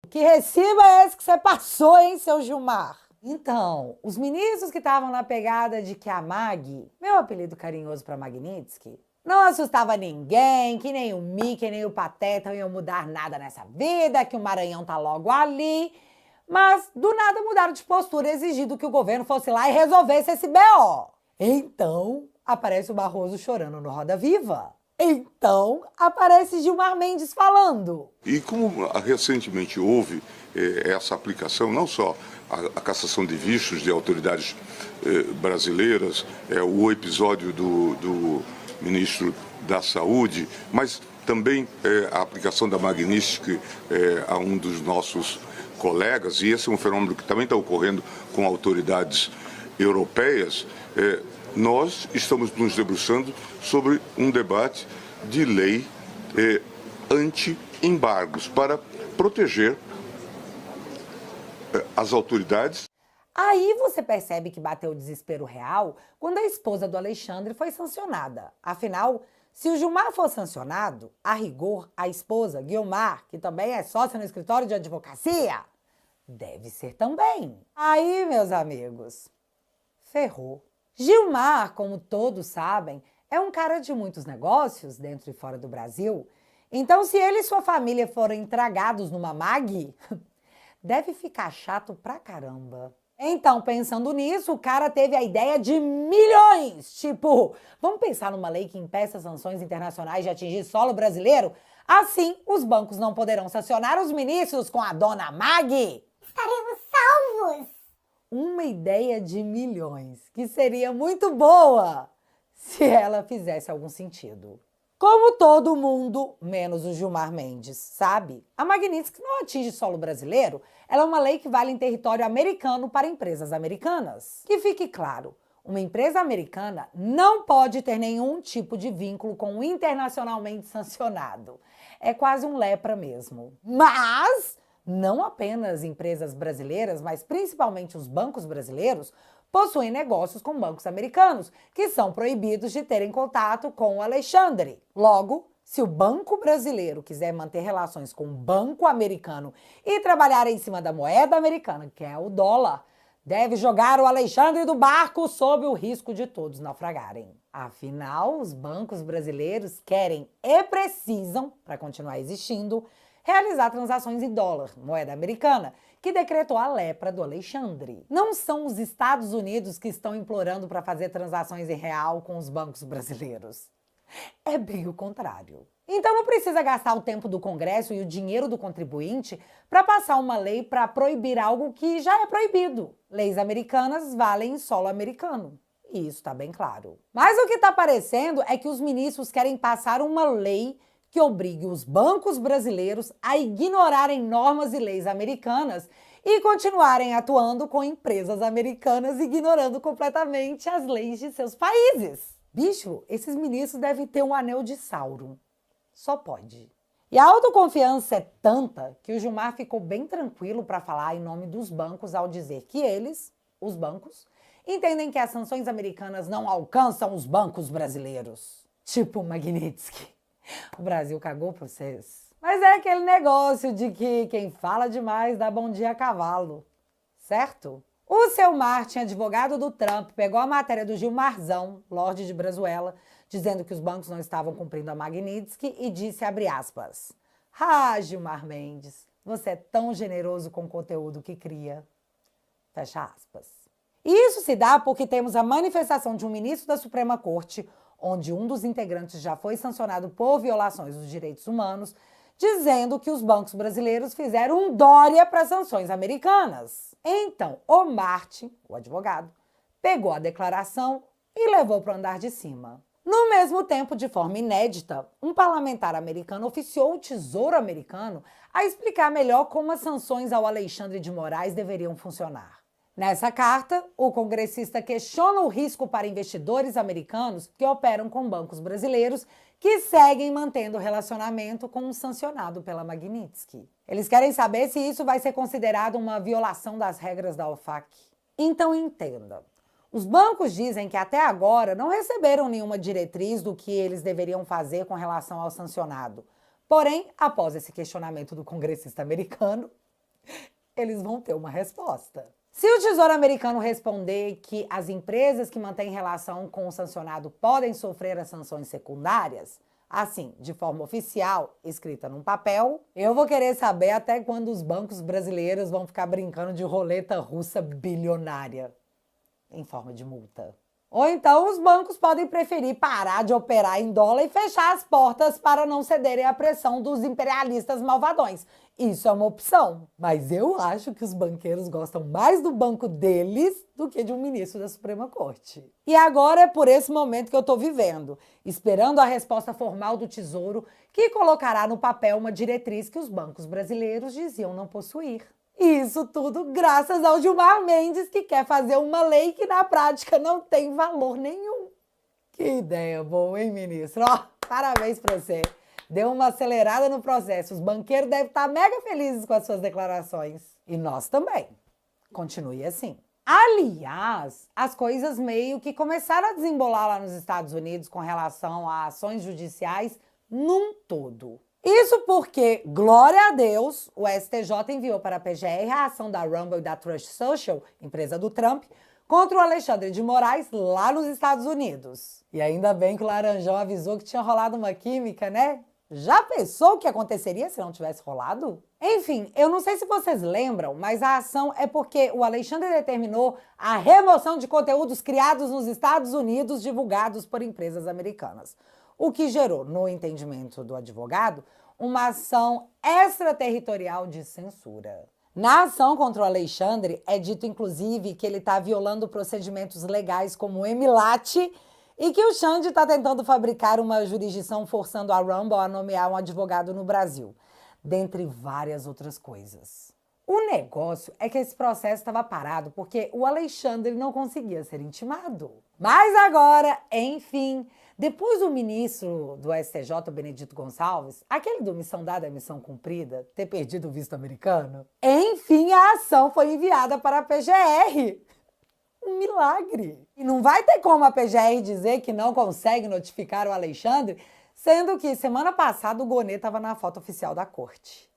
Que recibo é esse que você passou, hein, seu Gilmar? Então, os ministros que estavam na pegada de que a Mag, meu apelido carinhoso para Magnitsky, não assustava ninguém, que nem o Mickey, nem o Pateta iam mudar nada nessa vida, que o Maranhão tá logo ali, mas do nada mudaram de postura, exigindo que o governo fosse lá e resolvesse esse BO. Então, aparece o Barroso chorando no Roda Viva. Então, aparece Gilmar Mendes falando. E como recentemente houve essa aplicação, não só a cassação de vistos de autoridades brasileiras, o episódio do ministro da Saúde, mas também a aplicação da Magnitsky a um dos nossos colegas, e esse é um fenômeno que também está ocorrendo com autoridades europeias, nós estamos nos debruçando sobre um debate de lei anti-embargos para proteger as autoridades. Aí você percebe que bateu o desespero real quando a esposa do Alexandre foi sancionada. Afinal, se o Gilmar for sancionado, a rigor, a esposa, Guiomar, que também é sócia no escritório de advocacia, deve ser também. Aí, meus amigos, ferrou. Gilmar, como todos sabem, é um cara de muitos negócios dentro e fora do Brasil. Então, se ele e sua família forem tragados numa MAG, deve ficar chato pra caramba. Então, pensando nisso, o cara teve a ideia de milhões. Tipo, vamos pensar numa lei que impeça sanções internacionais de atingir solo brasileiro? Assim, os bancos não poderão sancionar os ministros com a dona MAG. Estaremos salvos! Uma ideia de milhões, que seria muito boa se ela fizesse algum sentido. Como todo mundo, menos o Gilmar Mendes, sabe? A Magnitsky não atinge solo brasileiro, ela é uma lei que vale em território americano para empresas americanas. Que fique claro, uma empresa americana não pode ter nenhum tipo de vínculo com o internacionalmente sancionado. É quase um lepra mesmo. Mas não apenas empresas brasileiras, mas principalmente os bancos brasileiros, possuem negócios com bancos americanos, que são proibidos de terem contato com o Alexandre. Logo, se o banco brasileiro quiser manter relações com o banco americano e trabalhar em cima da moeda americana, que é o dólar, deve jogar o Alexandre do barco sob o risco de todos naufragarem. Afinal, os bancos brasileiros querem e precisam, para continuar existindo, realizar transações em dólar, moeda americana, que decretou a lepra do Alexandre. Não são os Estados Unidos que estão implorando para fazer transações em real com os bancos brasileiros. É bem o contrário. Então não precisa gastar o tempo do Congresso e o dinheiro do contribuinte para passar uma lei para proibir algo que já é proibido. Leis americanas valem em solo americano. E isso está bem claro. Mas o que está parecendo é que os ministros querem passar uma lei que obrigue os bancos brasileiros a ignorarem normas e leis americanas e continuarem atuando com empresas americanas ignorando completamente as leis de seus países. Bicho, esses ministros devem ter um anel de Sauron. Só pode. E a autoconfiança é tanta que o Gilmar ficou bem tranquilo para falar em nome dos bancos ao dizer que eles, os bancos, entendem que as sanções americanas não alcançam os bancos brasileiros. Tipo Magnitsky. O Brasil cagou pra vocês. Mas é aquele negócio de que quem fala demais dá bom dia a cavalo, certo? O seu Martin, advogado do Trump, pegou a matéria do Gilmarzão, Lorde de Brazuela, dizendo que os bancos não estavam cumprindo a Magnitsky e disse, abre aspas, ah, Gilmar Mendes, você é tão generoso com o conteúdo que cria. Fecha aspas. E isso se dá porque temos a manifestação de um ministro da Suprema Corte, onde um dos integrantes já foi sancionado por violações dos direitos humanos, dizendo que os bancos brasileiros fizeram um Dória para as sanções americanas. Então, o Martin, o advogado, pegou a declaração e levou para o andar de cima. No mesmo tempo, de forma inédita, um parlamentar americano oficiou o Tesouro americano a explicar melhor como as sanções ao Alexandre de Moraes deveriam funcionar. Nessa carta, o congressista questiona o risco para investidores americanos que operam com bancos brasileiros que seguem mantendo relacionamento com um sancionado pela Magnitsky. Eles querem saber se isso vai ser considerado uma violação das regras da OFAC. Então entenda, os bancos dizem que até agora não receberam nenhuma diretriz do que eles deveriam fazer com relação ao sancionado. Porém, após esse questionamento do congressista americano, eles vão ter uma resposta. Se o Tesouro Americano responder que as empresas que mantêm relação com o sancionado podem sofrer as sanções secundárias, assim, de forma oficial, escrita num papel, eu vou querer saber até quando os bancos brasileiros vão ficar brincando de roleta russa bilionária em forma de multa. Ou então os bancos podem preferir parar de operar em dólar e fechar as portas para não cederem à pressão dos imperialistas malvadões. Isso é uma opção. Mas eu acho que os banqueiros gostam mais do banco deles do que de um ministro da Suprema Corte. E agora é por esse momento que eu estou vivendo, esperando a resposta formal do Tesouro, que colocará no papel uma diretriz que os bancos brasileiros diziam não possuir. Isso tudo graças ao Gilmar Mendes, que quer fazer uma lei que na prática não tem valor nenhum. Que ideia boa, hein, ministro? Ó, parabéns pra você. Deu uma acelerada no processo. Os banqueiros devem estar mega felizes com as suas declarações. E nós também. Continue assim. Aliás, as coisas meio que começaram a desembolar lá nos Estados Unidos com relação a ações judiciais num todo. Isso porque, glória a Deus, o STJ enviou para a PGR a ação da Rumble e da Truth Social, empresa do Trump, contra o Alexandre de Moraes lá nos Estados Unidos. E ainda bem que o Laranjão avisou que tinha rolado uma química, né? Já pensou o que aconteceria se não tivesse rolado? Enfim, eu não sei se vocês lembram, mas a ação é porque o Alexandre determinou a remoção de conteúdos criados nos Estados Unidos divulgados por empresas americanas. O que gerou, no entendimento do advogado, uma ação extraterritorial de censura. Na ação contra o Alexandre, é dito inclusive que ele está violando procedimentos legais como o EMILAT e que o Xande está tentando fabricar uma jurisdição forçando a Rumble a nomear um advogado no Brasil, dentre várias outras coisas. O negócio é que esse processo estava parado porque o Alexandre não conseguia ser intimado. Mas agora, enfim, depois do ministro do STJ, Benedito Gonçalves, aquele do missão dada é missão cumprida, ter perdido o visto americano, enfim, a ação foi enviada para a PGR. Um milagre. E não vai ter como a PGR dizer que não consegue notificar o Alexandre, sendo que semana passada o Gonê estava na foto oficial da corte,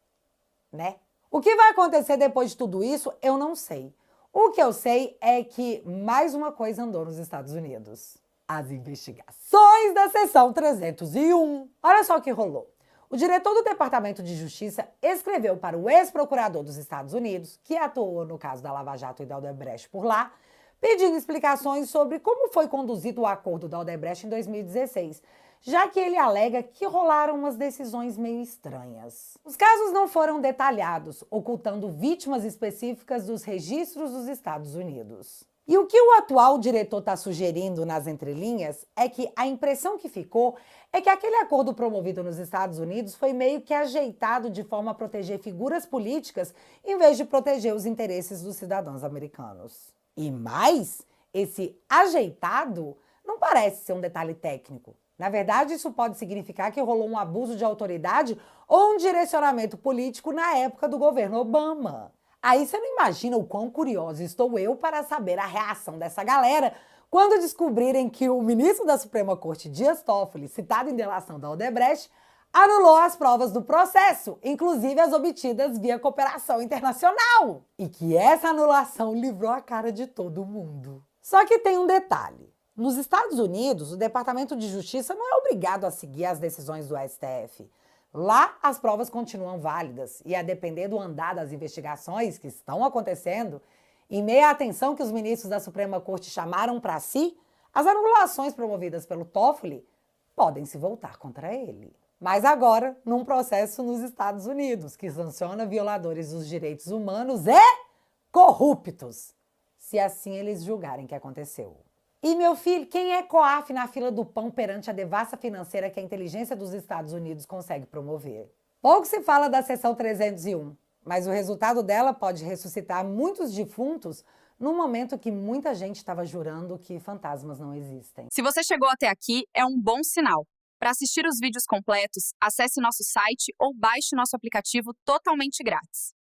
né? O que vai acontecer depois de tudo isso, eu não sei. O que eu sei é que mais uma coisa andou nos Estados Unidos. As investigações da seção 301. Olha só o que rolou. O diretor do Departamento de Justiça escreveu para o ex-procurador dos Estados Unidos, que atuou no caso da Lava Jato e da Odebrecht por lá, pedindo explicações sobre como foi conduzido o acordo da Odebrecht em 2016, já que ele alega que rolaram umas decisões meio estranhas. Os casos não foram detalhados, ocultando vítimas específicas dos registros dos Estados Unidos. E o que o atual diretor está sugerindo nas entrelinhas é que a impressão que ficou é que aquele acordo promovido nos Estados Unidos foi meio que ajeitado de forma a proteger figuras políticas em vez de proteger os interesses dos cidadãos americanos. E mais, esse ajeitado não parece ser um detalhe técnico. Na verdade, isso pode significar que rolou um abuso de autoridade ou um direcionamento político na época do governo Obama. Aí você não imagina o quão curioso estou eu para saber a reação dessa galera quando descobrirem que o ministro da Suprema Corte, Dias Toffoli, citado em delação da Odebrecht, anulou as provas do processo, inclusive as obtidas via cooperação internacional. E que essa anulação livrou a cara de todo mundo. Só que tem um detalhe. Nos Estados Unidos, o Departamento de Justiça não é obrigado a seguir as decisões do STF. Lá, as provas continuam válidas e, a depender do andar das investigações que estão acontecendo, em meio à atenção que os ministros da Suprema Corte chamaram para si, as anulações promovidas pelo Toffoli podem se voltar contra ele. Mas agora, num processo nos Estados Unidos, que sanciona violadores dos direitos humanos e corruptos, se assim eles julgarem que aconteceu. E, meu filho, quem é COAF na fila do pão perante a devassa financeira que a inteligência dos Estados Unidos consegue promover? Pouco se fala da seção 301, mas o resultado dela pode ressuscitar muitos defuntos num momento que muita gente estava jurando que fantasmas não existem. Se você chegou até aqui, é um bom sinal. Para assistir os vídeos completos, acesse nosso site ou baixe nosso aplicativo totalmente grátis.